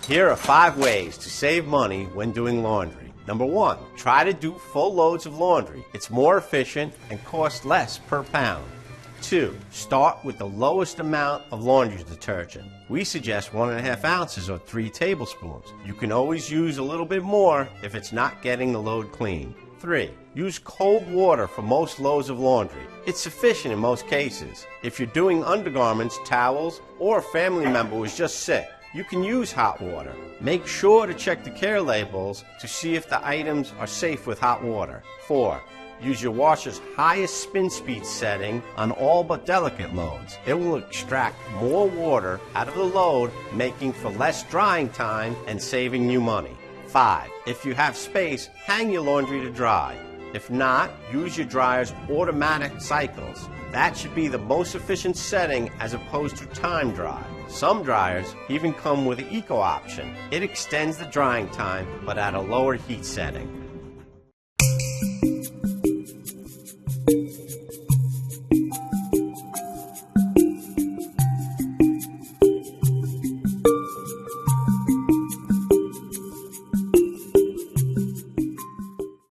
Here are 5 ways to save money when doing laundry. Number 1, try to do full loads of laundry. It's more efficient and costs less per pound. 2, start with the lowest amount of laundry detergent. We suggest 1.5 ounces or 3 tablespoons. You can always use a little bit more if it's not getting the load clean. 3, use cold water for most loads of laundry. It's sufficient in most cases. If you're doing undergarments, towels, or a family member who is just sick, you can use hot water. Make sure to check the care labels to see if the items are safe with hot water. 4, use your washer's highest spin speed setting on all but delicate loads. It will extract more water out of the load, making for less drying time and saving you money. 5, if you have space, hang your laundry to dry. If not, use your dryer's automatic cycles. That should be the most efficient setting as opposed to time dry. Some dryers even come with the eco option. It extends the drying time but at a lower heat setting.